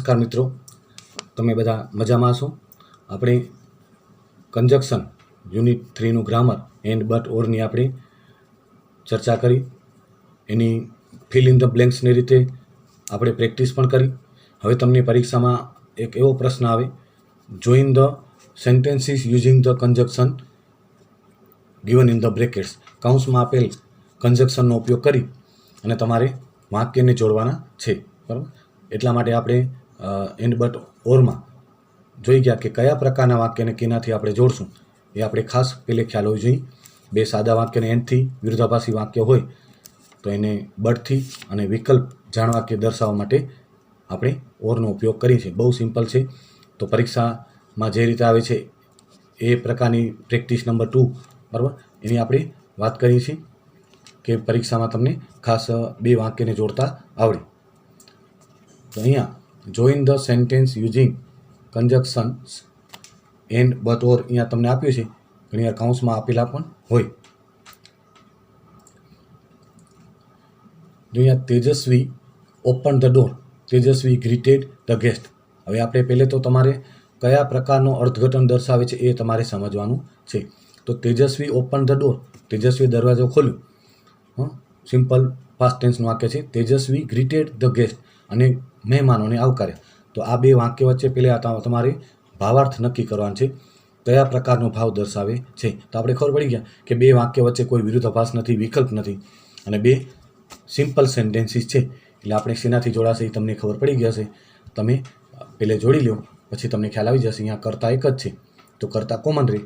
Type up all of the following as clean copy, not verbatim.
નમસ્કાર મિત્રો, તમે બધા મજામાં છો? આપણે કન્જક્શન યુનિટ 3નું ગ્રામર એન્ડ બટ ઓરની આપણે ચર્ચા કરી. એની ફિલ ઇન ધ બ્લેન્ક્સની રીતે આપણે પ્રેક્ટિસ પણ કરી. હવે તમને પરીક્ષામાં એક એવો પ્રશ્ન આવે, join the sentences using the conjunction given in the brackets. કૌંસમાં આપેલ કન્જક્શનનો ઉપયોગ કરી અને તમારે વાક્યને જોડવાના છે, બરાબર? એટલા માટે આપણે એન્ડ બટ ઓરમાં જોઈ ગયા કે કયા પ્રકારના વાક્યને કેનાથી આપણે જોડશું. એ આપણે ખાસ પહેલે ખ્યાલ હોવો જોઈએ. બે સાદા વાક્યને એન્ડથી વિરોધાભાસી વાક્ય હોય તો એને બટથી અને વિકલ્પ જાણવા કે દર્શાવવા માટે આપણે ઓરનો ઉપયોગ કરીએ છીએ. બહુ સિમ્પલ છે. તો પરીક્ષામાં જે રીતે આવે છે એ પ્રકારની પ્રેક્ટિસ નંબર 2, બરાબર, એની આપણે વાત કરીએ છીએ કે પરીક્ષામાં તમને ખાસ બે વાક્યને જોડતા આવડે. તો અહીંયા join the sentence using conjunctions and but or અહીંયા તમને આપ્યું છે. ઘણીવાર કૌંસમાં આપેલા પણ હોય. જો અહીંયા તેજસ્વી ઓપન ધ ડોર, તેજસ્વી ગ્રીટેડ ધ ગેસ્ટ. હવે આપણે પહેલે તો તમારે કયા પ્રકારનો અર્થઘટન દર્શાવે છે એ તમારે સમજવાનું છે. તો તેજસ્વી ઓપન ધ ડોર, તેજસ્વી દરવાજો ખોલ્યો. સિમ્પલ પાસ્ટ ટેન્સનું વાક્ય છે. તેજસ્વી ગ્રીટેડ ધ ગેસ્ટ અને મહેમાનોને આવકાર્યા. તો આ બે વાક્ય વચ્ચે પહેલાં તમારે ભાવાર્થ નક્કી કરવાનો છે, કયા પ્રકારનો ભાવ દર્શાવે છે. તો આપણે ખબર પડી ગયા કે બે વાક્ય વચ્ચે કોઈ વિરોધાભાસ નથી, વિકલ્પ નથી અને બે સિમ્પલ સેન્ટેન્સીસ છે. એટલે આપણે શેનાથી જોડાશે એ તમને ખબર પડી ગયા છે. તમે પહેલે જોડી લો, પછી તમને ખ્યાલ આવી જશે. અહીંયા કર્તા એક જ છે તો કર્તા કોમન રહે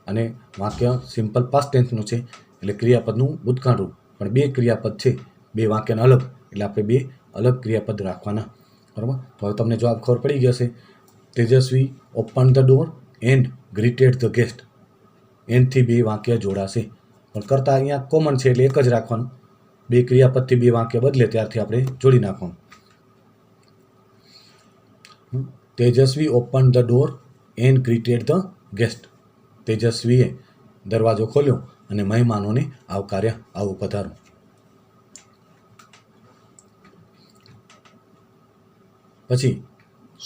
અને વાક્ય સિમ્પલ પાસ્ટ ટેન્સનું છે એટલે ક્રિયાપદનું ભૂતકાળ રૂપ. પણ બે ક્રિયાપદ છે, બે વાક્યને અલગ, એટલે આપણે બે અલગ ક્રિયાપદ રાખવાના, બરાબર? તો હવે તમને જવાબ ખબર પડી ગયો છે. Tejaswi open the door and greeted the guest. એન્ડથી બે વાક્ય જોડાશે, પણ કરતાં અહીંયા કોમન છે એટલે એક જ રાખવાનું. બે ક્રિયાપદથી બે વાક્ય બદલે ત્યારથી આપણે જોડી નાખવાનું. Tejaswi open the door and greeted the guest. તેજસ્વીએ દરવાજો ખોલ્યો અને મહેમાનોને આવકાર્યા. આવું પધારો. પછી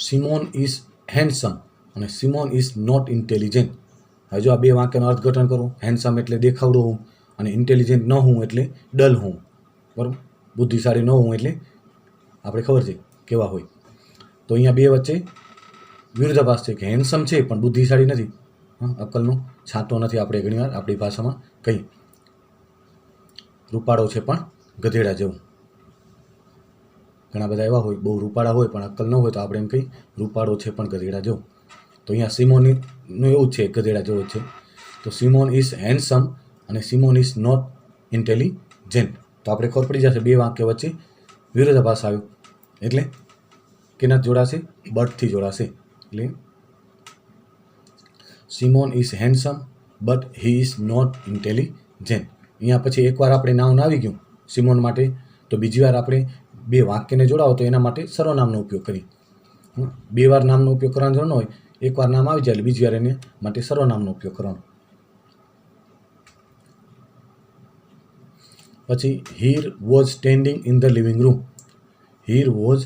સિમોન ઇઝ હેન્ડસમ અને સિમોન ઇઝ નોટ ઇન્ટેલિજન્ટ. હવે જો આ બે વાક્યનું અર્થઘટન કરું. હેન્ડસમ એટલે દેખાવડો હું અને ઇન્ટેલિજન્ટ ન હું એટલે ડલ હું, બરાબર? બુદ્ધિશાળી ન હું એટલે આપણે ખબર છે કેવા હોય. તો અહીંયા બે વચ્ચે વિરોધાભાસ છે કે હેન્ડસમ છે પણ બુદ્ધિશાળી નથી. અક્કલનો છાંટો નથી, આપણે ઘણીવાર આપણી ભાષામાં કહીએ. રૂપાળો છે પણ ગધેડા જેવું. ઘણા બધા એવા હોય, બહુ રૂપાળા હોય પણ અક્કલ ન હોય તો આપણે એમ કહીએ રૂપાળો છે પણ ગધેડા જેવું. તો અહીંયા સિમોનનું એવું છે, ગધેડા જેવો છે. તો સિમોન ઇઝ હેન્ડસમ અને સિમોન ઇઝ નોટ ઇન્ટેલિજન્ટ. તો આપણે ખબર પડી જશે બે વાક્ય વચ્ચે વિરોધાભાસ આવ્યો એટલે કેના જોડાશે? બટથી જોડાશે. એટલે Simon is handsome but he is not intelligent. અહીંયા પછી એકવાર આપણે નાઉન આવી ગયું સિમોન માટે, તો બીજી વાર આપણે બે વાક્યને જોડાવો તો એના માટે સર્વનામનો ઉપયોગ કરીએ. બે વાર નામનો ઉપયોગ કરવાનો જરૂર ન હોય, એકવાર નામ આવી જાય એટલે બીજી વાર એને માટે સર્વનામનો ઉપયોગ કરવાનો. પછી Heer was standing in the living room. Heer was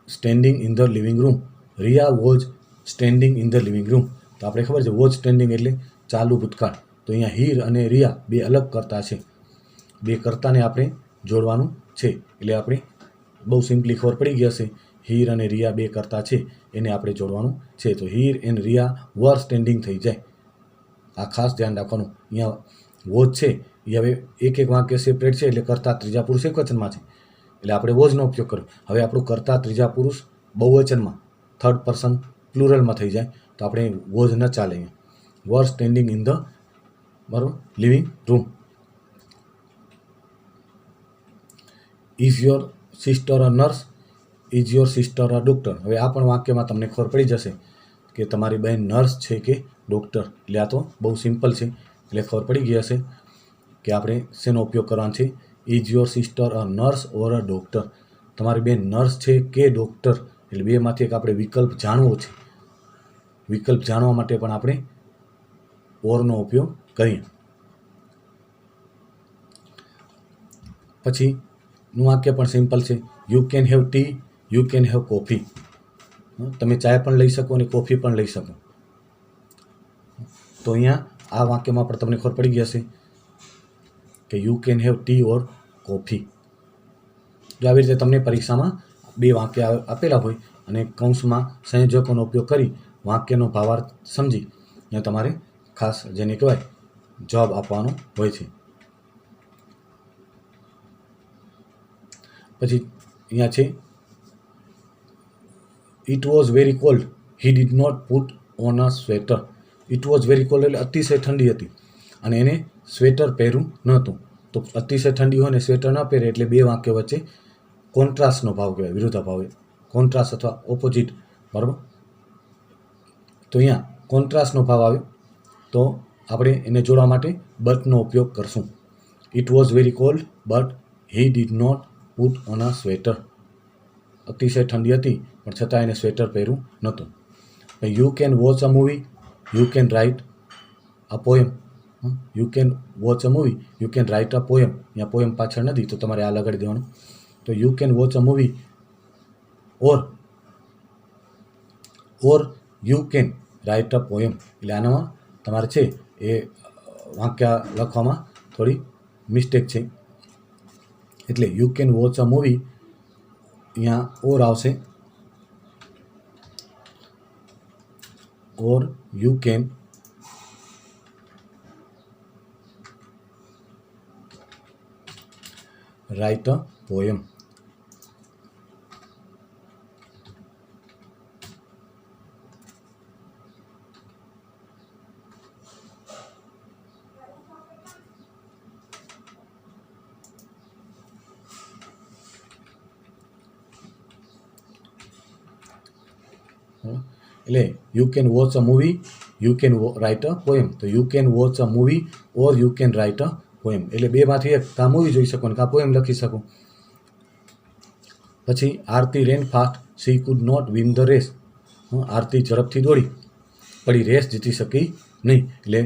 standing in the living room. Riya was standing in the living room. તો આપણે ખબર છે વોઝ સ્ટેન્ડિંગ એટલે ચાલુ ભૂતકાળ. તો અહીંયા હીર અને રિયા બે અલગ કર્તા છે. બે કર્તાને આપણે જોડવાનું છે એટલે આપણે બહુ સિમ્પલી ખબર પડી ગયા છે. હીર અને રિયા બે કર્તા છે, એને આપણે જોડવાનું છે. તો Heer and Riya were standing થઈ જાય. આ ખાસ ધ્યાન રાખવાનું. અહીંયા વોઝ છે એ હવે એક એક વાક્ય સેપરેટ છે એટલે કર્તા ત્રીજા પુરુષ એકવચનમાં છે એટલે આપણે વોઝનો ઉપયોગ કર્યો. હવે આપણું કર્તા ત્રીજા પુરુષ બહુવચનમાં, થર્ડ પર્સન પ્લુરલમાં થઈ જાય તો આપણે વોઝ ન ચાલે. અહીંયા વર સ્ટેન્ડિંગ ઇન ધ, બરાબર, living room. Is your sister a nurse? Is your sister a doctor? હવે આ પણ વાક્યમાં તમને ખબર પડી જશે કે તમારી બહેન નર્સ છે કે ડૉક્ટર. એટલે આ તો બહુ સિમ્પલ છે એટલે ખબર પડી ગઈ હશે કે આપણે શેનો ઉપયોગ કરવાનો છે. Is your sister a nurse or a doctor? તમારી બેન નર્સ છે કે ડૉક્ટર? એટલે બેમાંથી એક આપણે વિકલ્પ જાણવો છે. વિકલ્પ જાણવા માટે પણ આપણે ઓરનો ઉપયોગ કરીએ. પછીનું વાક્ય પણ સિમ્પલ છે. You can have T U can have coffee. તમે ચાય પણ લઈ શકો અને કોફી પણ લઈ શકો. તો અહીંયા આ વાક્યમાં પણ તમને ખબર પડી ગઈ હશે કે you can have T or coffee. જો આવી રીતે તમને પરીક્ષામાં બે વાક્ય આપેલા હોય અને કૌંસમાં સંયોજકોનો ઉપયોગ કરી વાક્યનો ભાવાર્થ સમજી અને તમારે ખાસ જેને કહેવાય જવાબ આપવાનો હોય છે. પછી અહીંયા છે it was very cold he did not put on a sweater. It was very cold એટલે અતિશય ઠંડી હતી અને એને સ્વેટર પહેર્યું નહોતું. તો અતિશય ઠંડી હોય ને સ્વેટર ન પહેરે એટલે બે વાક્ય વચ્ચે કોન્ટ્રાસ્ટનો ભાવ કહેવાય, વિરોધાભાવ, કોન્ટ્રાસ્ટ અથવા ઓપોઝિટ, બરાબર. તો અહીંયા કોન્ટ્રાસ્ટનો ભાવ આવે તો આપણે એને જોડવા માટે બટનો ઉપયોગ કરશું. It was very cold but he did not put on a sweater. અતિશય ઠંડી હતી પણ છતાં એને સ્વેટર પહેર્યું નહોતું. You can watch a movie, you can write a poem. You can watch a movie, you can write a poem. અહીંયા poem પાછળ નથી તો તમારે આ લગાડી દેવાનું. તો you can watch a movie or you can write a poem. એટલે આનામાં તમારે છે એ વાક્ય લખવામાં થોડી મિસ્ટેક છે. એટલે you can watch a movie, અહીંયા ઓર આવશે, or you can write a poem. એટલે you can watch a movie, you can write a poem. તો you can watch a movie or you can write a poem. એટલે બેમાંથી એક કાં movie જોઈ શકો ને કાં પોએમ લખી શકો. પછી Aarti ran fast she could not win the race. Aarti ઝડપથી દોડી પડી રેસ જીતી શકી નહીં. એટલે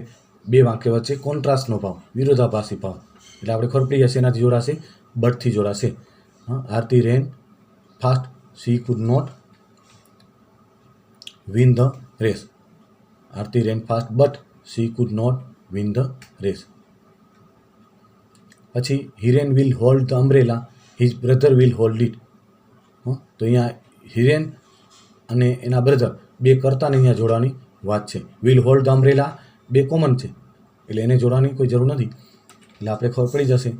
બે વાક્ય વચ્ચે કોન્ટ્રાસ્ટનો ભાવ, વિરોધાભાસી ભાવ. એટલે આપણે ખબર પડી જશે એનાથી જોડાશે, બટથી જોડાશે. Aarti ran fast she could not win the race. Aarti ran fast but she could not win the race. પછી Hiren will hold the umbrella, his brother will hold it. તો અહીંયા હિરેન અને એના બ્રધર બે કરતાને અહીંયા જોડવાની વાત છે. will hold the umbrella બે કોમન છે એટલે એને જોડવાની કોઈ જરૂર નથી. એટલે આપણે ખબર પડી જશે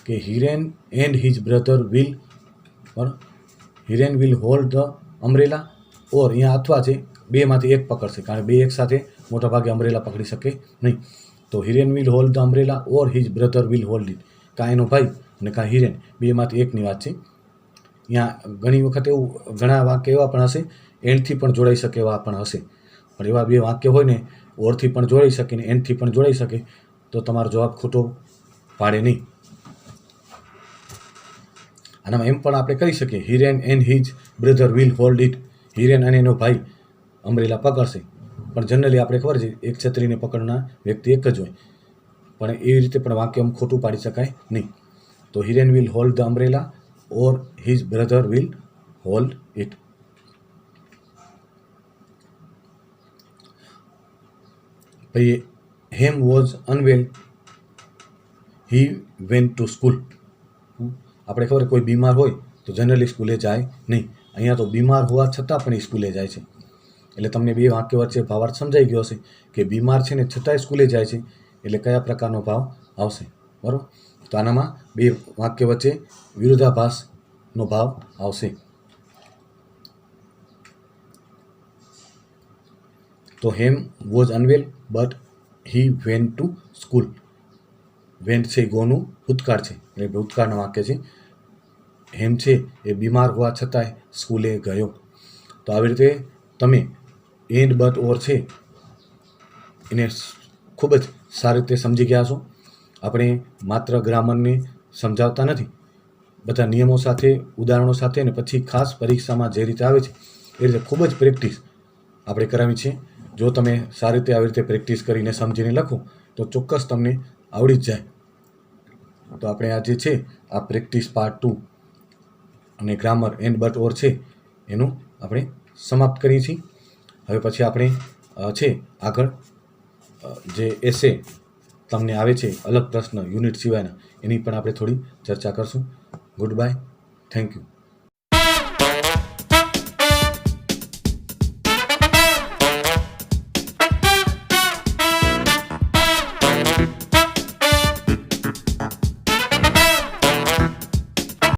કે Hiren and his brother will, બરાબર, Hiren will hold the umbrella. Or અહીંયા અથવા છે, બેમાંથી એક પકડશે કારણ કે બે એક સાથે મોટા ભાગે અમ્બ્રેલા પકડી શકે નહીં. તો Hiren will hold the umbrella or his brother will hold it. કાં એનો ભાઈ અને કાં હિરેન, બેમાંથી એકની વાત છે. અહીંયા ઘણી વખત એવું ઘણા વાક્ય એવા પણ હશે એન્ડથી પણ જોડાઈ શકે એવા પણ હશે. પણ એવા બે વાક્ય હોય ને ઓરથી પણ જોડાઈ શકે ને એન્ડથી પણ જોડાઈ શકે તો તમારો જવાબ ખોટો પાડે નહીં. આનામાં એમ પણ આપણે કહી શકીએ Hiren and his brother will hold it. Hiren અને એનો ભાઈ અમ્બ્રેલા પકડશે. પણ જનરલી આપણે ખબર છે એક છત્રીને પકડનાર વ્યક્તિ એક જ હોય. પણ એવી રીતે પણ વાક્ય ખોટું પાડી શકાય નહીં. તો Hiren will hold the umbrella or his brother will hold it. પછી Hem was unwell he went to school. આપણે ખબર કોઈ બીમાર હોય તો જનરલી સ્કૂલે જાય નહીં. અહીંયા તો બીમાર હોવા છતાં પણ એ સ્કૂલે જાય છે. એટલે તમને બે વાક્ય વચ્ચે ભાવાર્થ સમજાઈ ગયો હશે કે બીમાર છે ને છતાંય સ્કૂલે જાય છે એટલે કયા પ્રકારનો ભાવ આવશે, બરાબર. તો આનામાં બે વાક્ય વચ્ચે વિરોધાભાસનો ભાવ આવશે. તો Hem was unwell but he went to school. Went છે ગોનું ભૂતકાળ છે એટલે ભૂતકાળના વાક્ય છે. હેમ છે એ બીમાર હોવા છતાંય સ્કૂલે ગયો. તો આવી રીતે તમે એન્ડ બટ ઓર છે એને ખૂબ જ સારી રીતે સમજી ગયા છો. આપણે માત્ર ગ્રામરને સમજાવતા નથી, બધા નિયમો સાથે, ઉદાહરણો સાથે અને પછી ખાસ પરીક્ષામાં જે રીતે આવે છે એ રીતે ખૂબ જ પ્રેક્ટિસ આપણે કરાવી છે. જો તમે સારી રીતે આવી રીતે પ્રેક્ટિસ કરીને સમજીને લખો તો ચોક્કસ તમને આવડી જ જાય. તો આપણે આ જે છે આ પ્રેક્ટિસ પાર્ટ 2 અને ગ્રામર એન્ડ બટ ઓર છે એનું આપણે સમાપ્ત કરીએ છીએ. હવે પછી આપણે છે આગળ જે એસે તમને આવે છે અલગ પ્રશ્ન યુનિટ સિવાયના એની પણ આપણે થોડી ચર્ચા કરશું. Good bye, thank you.